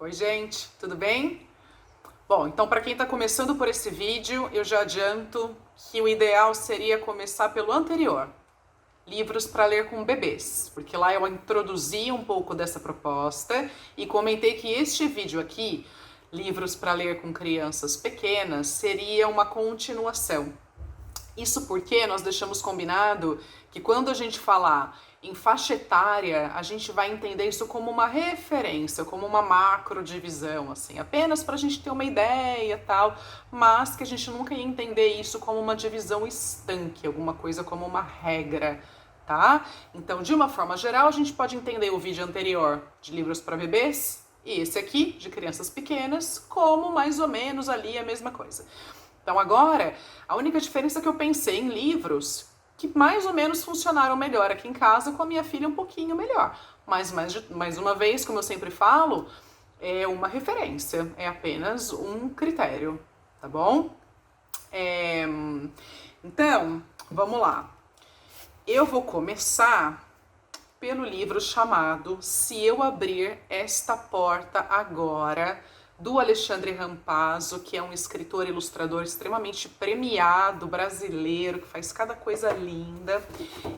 Oi, gente, tudo bem? Bom, então para quem está começando por esse vídeo, eu já adianto que o ideal seria começar pelo anterior, livros para ler com bebês, porque lá eu introduzi um pouco dessa proposta e comentei que este vídeo aqui, livros para ler com crianças pequenas, seria uma continuação. Isso porque nós deixamos combinado que quando a gente falar em faixa etária, a gente vai entender isso como uma referência, como uma macro divisão, assim, apenas para a gente ter uma ideia tal, mas que a gente nunca ia entender isso como uma divisão estanque, alguma coisa como uma regra, tá? Então, de uma forma geral, a gente pode entender o vídeo anterior de livros para bebês e esse aqui, de crianças pequenas, como mais ou menos ali a mesma coisa. Então agora, a única diferença é que eu pensei em livros que mais ou menos funcionaram melhor aqui em casa, com a minha filha um pouquinho melhor. Mas mais uma vez, como eu sempre falo, é uma referência, é apenas um critério, tá bom? Então, vamos lá. Eu vou começar pelo livro chamado Se Eu Abrir Esta Porta Agora, do Alexandre Rampazzo, que é um escritor e ilustrador extremamente premiado, brasileiro, que faz cada coisa linda.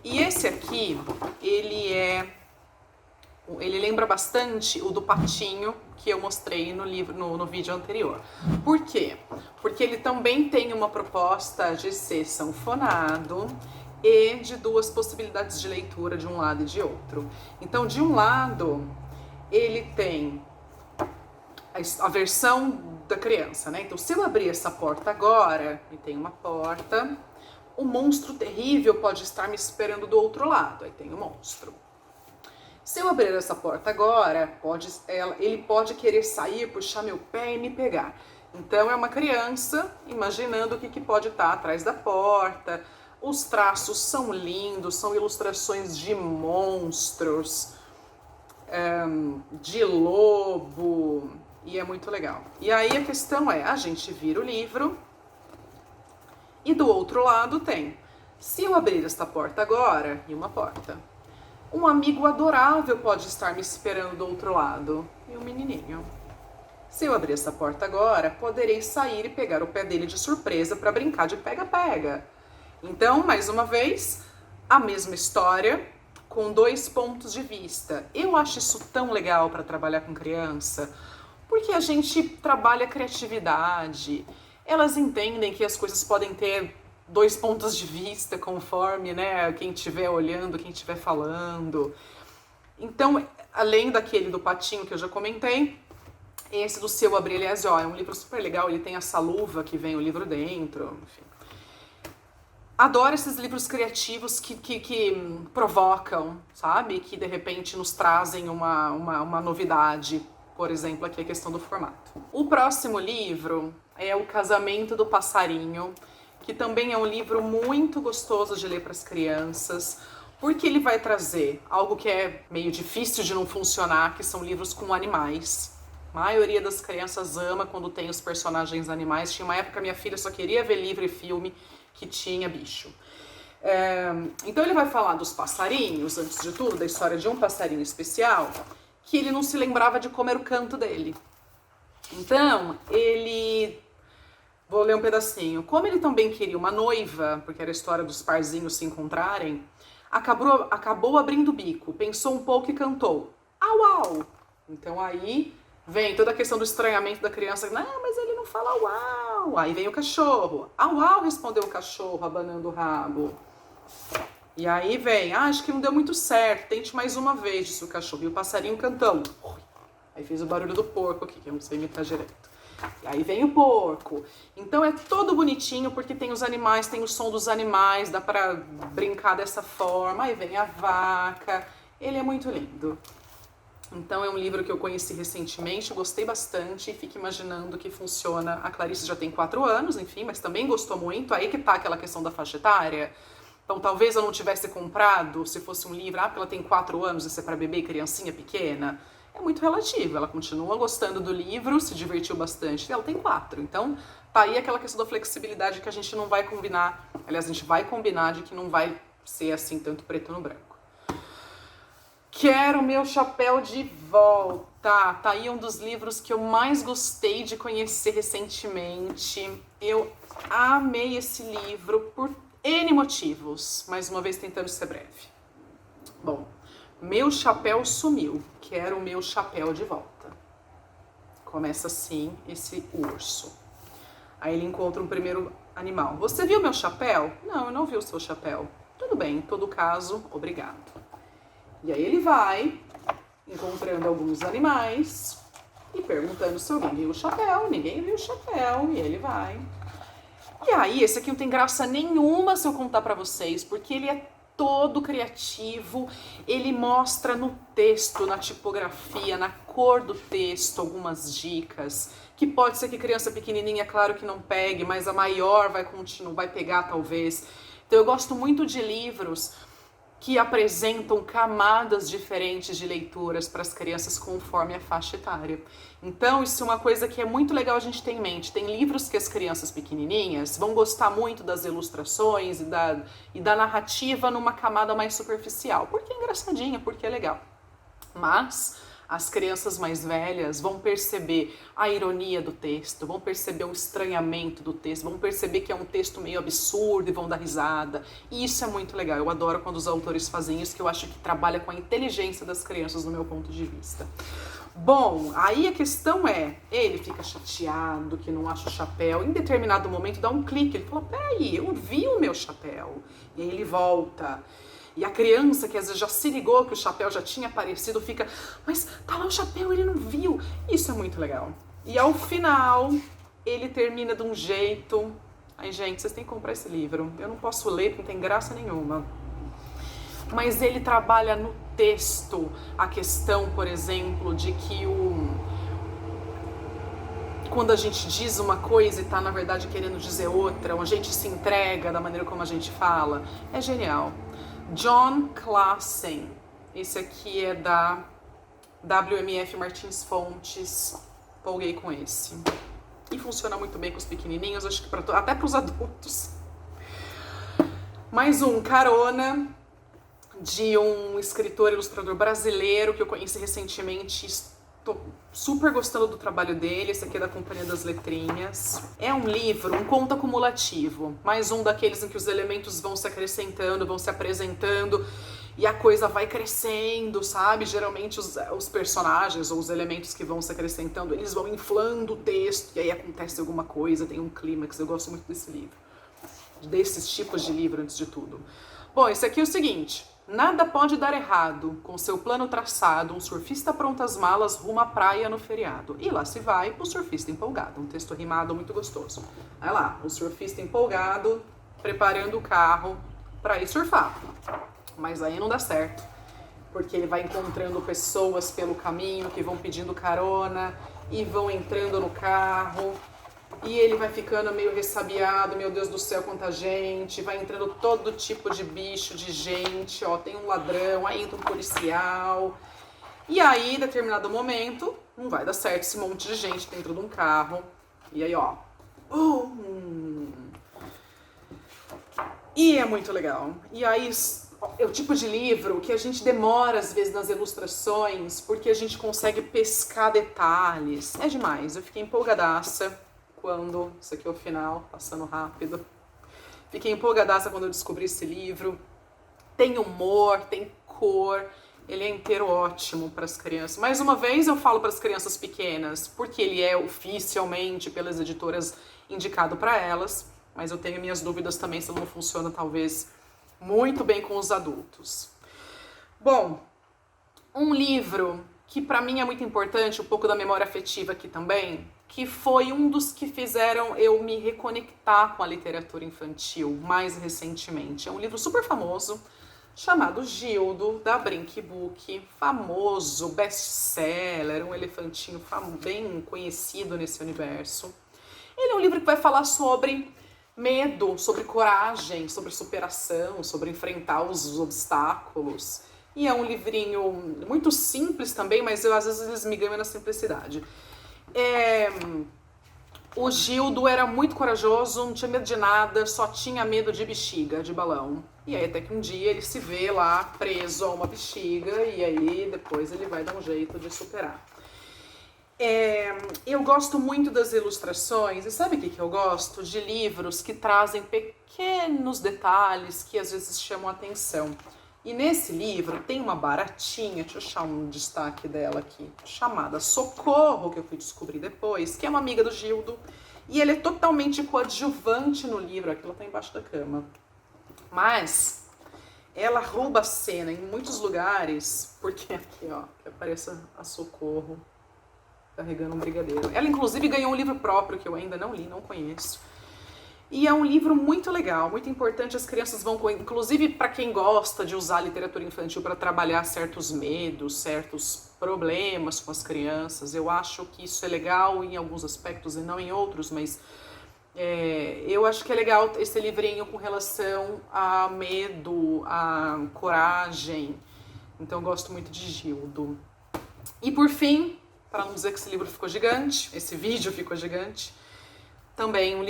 E esse aqui, ele lembra bastante o do Patinho, que eu mostrei no livro, no vídeo anterior. Por quê? Porque ele também tem uma proposta de ser sanfonado e de duas possibilidades de leitura de um lado e de outro. Então, de um lado, ele tem a versão da criança, né? Então, se eu abrir essa porta agora, e tem uma porta, o monstro terrível pode estar me esperando do outro lado. Aí tem o monstro. Se eu abrir essa porta agora, ele pode querer sair, puxar meu pé e me pegar. Então, é uma criança imaginando o que pode estar atrás da porta. Os traços são lindos, são ilustrações de monstros, de lobo, e é muito legal. E aí a questão é, a gente vira o livro e do outro lado tem, se eu abrir esta porta agora, e uma porta, um amigo adorável pode estar me esperando do outro lado, e um menininho. Se eu abrir essa porta agora, poderei sair e pegar o pé dele de surpresa para brincar de pega-pega. Então, mais uma vez, a mesma história, com dois pontos de vista. Eu acho isso tão legal para trabalhar com criança, porque a gente trabalha criatividade, elas entendem que as coisas podem ter dois pontos de vista conforme, né, quem estiver olhando, quem estiver falando. Então, além daquele do Patinho que eu já comentei, esse do Se Eu Abrir, aliás, ó, é um livro super legal, ele tem essa luva que vem o livro dentro, enfim. Adoro esses livros criativos que provocam, sabe? Que de repente nos trazem uma novidade. Por exemplo, aqui a questão do formato. O próximo livro é O Casamento do Passarinho, que também é um livro muito gostoso de ler para as crianças, porque ele vai trazer algo que é meio difícil de não funcionar, que são livros com animais. A maioria das crianças ama quando tem os personagens animais. Tinha uma época que minha filha só queria ver livro e filme que tinha bicho. Então ele vai falar dos passarinhos, antes de tudo, da história de um passarinho especial, que ele não se lembrava de como era o canto dele. Então, vou ler um pedacinho. Como ele também queria uma noiva, porque era a história dos parzinhos se encontrarem, acabou abrindo o bico, pensou um pouco e cantou, au, au. Então aí vem toda a questão do estranhamento da criança. Não, mas ele não fala uau. Aí vem o cachorro. Au, au, respondeu o cachorro, abanando o rabo. E aí vem, acho que não deu muito certo, tente mais uma vez, disse o cachorro. E o passarinho cantando. Aí fez o barulho do porco aqui, que eu não sei imitar direito. E aí vem o porco. Então é todo bonitinho, porque tem os animais, tem o som dos animais, dá pra brincar dessa forma. Aí vem a vaca. Ele é muito lindo. Então é um livro que eu conheci recentemente, eu gostei bastante e fico imaginando que funciona. A Clarice já tem 4 anos, enfim, mas também gostou muito. Aí que tá aquela questão da faixa etária. Então talvez eu não tivesse comprado se fosse um livro, porque ela tem 4 anos, isso é para bebê e criancinha pequena. É muito relativo, ela continua gostando do livro, se divertiu bastante, e ela tem 4. Então tá aí aquela questão da flexibilidade que a gente não vai combinar. Aliás, a gente vai combinar de que não vai ser assim tanto preto no branco. Quero meu chapéu de volta. Tá aí um dos livros que eu mais gostei de conhecer recentemente. Eu amei esse livro por N motivos. Mais uma vez tentando ser breve. Bom, meu chapéu sumiu. Quero meu chapéu de volta. Começa assim esse urso. Aí ele encontra um primeiro animal. Você viu meu chapéu? Não, eu não vi o seu chapéu. Tudo bem, em todo caso, obrigado. E aí ele vai encontrando alguns animais e perguntando se alguém viu o chapéu. Ninguém viu o chapéu. E ele vai. E aí, esse aqui não tem graça nenhuma se eu contar pra vocês, porque ele é todo criativo. Ele mostra no texto, na tipografia, na cor do texto, algumas dicas. Que pode ser que criança pequenininha, claro que não pegue, mas a maior vai continuar, vai pegar talvez. Então eu gosto muito de livros que apresentam camadas diferentes de leituras para as crianças conforme a faixa etária. Então, isso é uma coisa que é muito legal a gente ter em mente. Tem livros que as crianças pequenininhas vão gostar muito das ilustrações e da narrativa numa camada mais superficial, porque é engraçadinha, porque é legal. Mas as crianças mais velhas vão perceber a ironia do texto, vão perceber o estranhamento do texto, vão perceber que é um texto meio absurdo e vão dar risada. E isso é muito legal. Eu adoro quando os autores fazem isso, que eu acho que trabalha com a inteligência das crianças, do meu ponto de vista. Bom, aí a questão é, ele fica chateado que não acha o chapéu, em determinado momento dá um clique, ele fala, peraí, eu vi o meu chapéu. E aí ele volta. E a criança, que às vezes já se ligou que o chapéu já tinha aparecido, fica, mas tá lá o chapéu, ele não viu. Isso é muito legal. E ao final, ele termina de um jeito... Ai, gente, vocês têm que comprar esse livro. Eu não posso ler, não tem graça nenhuma. Mas ele trabalha no texto a questão, por exemplo, de que quando a gente diz uma coisa e tá, na verdade, querendo dizer outra, ou a gente se entrega da maneira como a gente fala, é genial. John Classen, esse aqui é da WMF Martins Fontes, empolguei com esse. E funciona muito bem com os pequenininhos, acho que até para os adultos. Mais um, Carona, de um escritor e ilustrador brasileiro que eu conheci recentemente. Estou super gostando do trabalho dele. Esse aqui é da Companhia das Letrinhas. É um livro, um conto acumulativo. Mais um daqueles em que os elementos vão se acrescentando, vão se apresentando e a coisa vai crescendo, sabe? Geralmente os personagens ou os elementos que vão se acrescentando, eles vão inflando o texto e aí acontece alguma coisa, tem um clímax. Eu gosto muito desse livro. Desses tipos de livro, antes de tudo. Bom, esse aqui é o seguinte... Nada pode dar errado. Com seu plano traçado, um surfista pronta às malas rumo à praia no feriado. E lá se vai o surfista empolgado. Um texto rimado muito gostoso. Olha lá, o surfista empolgado, preparando o carro para ir surfar. Mas aí não dá certo, porque ele vai encontrando pessoas pelo caminho que vão pedindo carona e vão entrando no carro. E ele vai ficando meio ressabiado, meu Deus do céu, quanta gente, vai entrando todo tipo de bicho, de gente, ó, tem um ladrão, aí entra um policial. E aí, em determinado momento, não vai dar certo esse monte de gente dentro de um carro. E aí, ó, E é muito legal. E aí, é o tipo de livro que a gente demora, às vezes, nas ilustrações, porque a gente consegue pescar detalhes. É demais, eu fiquei empolgadaça. Quando, isso aqui é o final, passando rápido. Fiquei empolgadaça quando eu descobri esse livro. Tem humor, tem cor, ele é inteiro ótimo para as crianças. Mais uma vez eu falo para as crianças pequenas, porque ele é oficialmente pelas editoras indicado para elas, mas eu tenho minhas dúvidas também se ele não funciona talvez muito bem com os adultos. Bom, um livro que para mim é muito importante, um pouco da memória afetiva aqui também, que foi um dos que fizeram eu me reconectar com a literatura infantil mais recentemente. É um livro super famoso, chamado Gildo, da Brink Book, famoso, best-seller, um elefantinho bem conhecido nesse universo. Ele é um livro que vai falar sobre medo, sobre coragem, sobre superação, sobre enfrentar os obstáculos. E é um livrinho muito simples também, mas às vezes eles me ganham na simplicidade. O Gildo era muito corajoso, não tinha medo de nada, só tinha medo de bexiga, de balão. E aí até que um dia ele se vê lá preso a uma bexiga e aí depois ele vai dar um jeito de superar. Eu gosto muito das ilustrações, e sabe o que eu gosto? De livros que trazem pequenos detalhes que às vezes chamam a atenção. E nesse livro tem uma baratinha, deixa eu achar um destaque dela aqui, chamada Socorro, que eu fui descobrir depois, que é uma amiga do Gildo, e ele é totalmente coadjuvante no livro, aqui ela tá embaixo da cama. Mas ela rouba a cena em muitos lugares, porque aqui, ó, que aparece a Socorro carregando um brigadeiro. Ela, inclusive, ganhou um livro próprio, que eu ainda não li, não conheço. E é um livro muito legal, muito importante. As crianças vão, inclusive para quem gosta de usar a literatura infantil para trabalhar certos medos, certos problemas com as crianças. Eu acho que isso é legal em alguns aspectos e não em outros, mas eu acho que é legal esse livrinho com relação a medo, a coragem. Então eu gosto muito de Gildo. E por fim, para não dizer que esse livro ficou gigante, esse vídeo ficou gigante, também um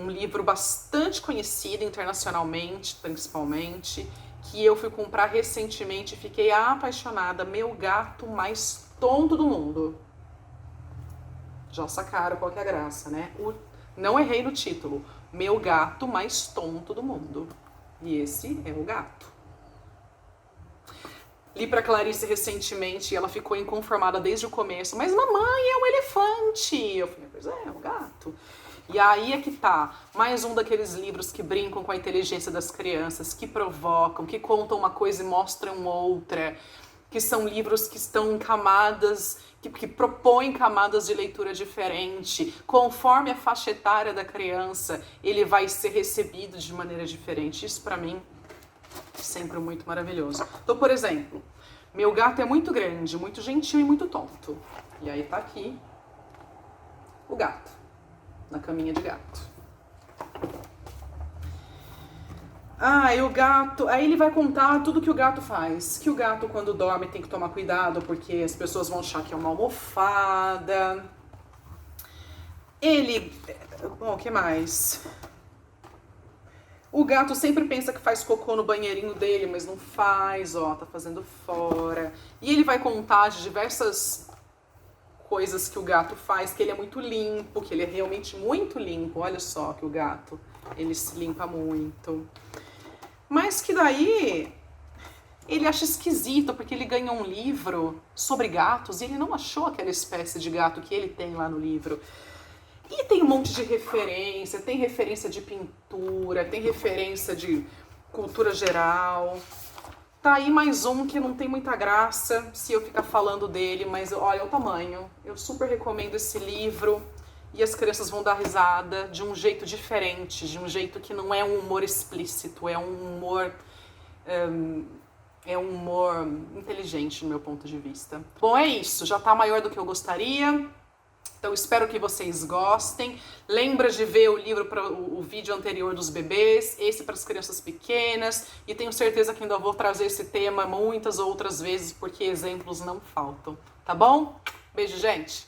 livro bastante conhecido internacionalmente, principalmente, que eu fui comprar recentemente e fiquei apaixonada, Meu Gato Mais Tonto do Mundo. Já sacaram qual que é a graça, né? Não errei no título. Meu Gato Mais Tonto do Mundo. E esse é o gato. Li pra Clarice recentemente e ela ficou inconformada desde o começo. Mas mamãe, é um elefante! Eu falei, pois é um gato. E aí é que tá, mais um daqueles livros que brincam com a inteligência das crianças, que provocam, que contam uma coisa e mostram outra, que são livros que estão em camadas, que propõem camadas de leitura diferente. Conforme a faixa etária da criança, ele vai ser recebido de maneira diferente. Isso pra mim é sempre muito maravilhoso. Então, por exemplo, Meu Gato é muito grande, muito gentil e muito tonto. E aí tá aqui o gato, na caminha de gato. E o gato... Aí ele vai contar tudo que o gato faz. Que o gato, quando dorme, tem que tomar cuidado, porque as pessoas vão achar que é uma almofada. Bom, o que mais? O gato sempre pensa que faz cocô no banheirinho dele, mas não faz, ó, tá fazendo fora. E ele vai contar de diversas coisas que o gato faz, que ele é muito limpo, que ele é realmente muito limpo. Olha só que o gato, ele se limpa muito. Mas que daí ele acha esquisito, porque ele ganhou um livro sobre gatos e ele não achou aquela espécie de gato que ele tem lá no livro. E tem um monte de referência, tem referência de pintura, tem referência de cultura geral. Tá aí mais um que não tem muita graça se eu ficar falando dele, mas olha o tamanho. Eu super recomendo esse livro e as crianças vão dar risada de um jeito diferente, de um jeito que não é um humor explícito, é um humor inteligente no meu ponto de vista. Bom, é isso, já tá maior do que eu gostaria. Então espero que vocês gostem. Lembra de ver o livro para o vídeo anterior dos bebês, esse para as crianças pequenas, e tenho certeza que ainda vou trazer esse tema muitas outras vezes, porque exemplos não faltam, tá bom? Beijo, gente!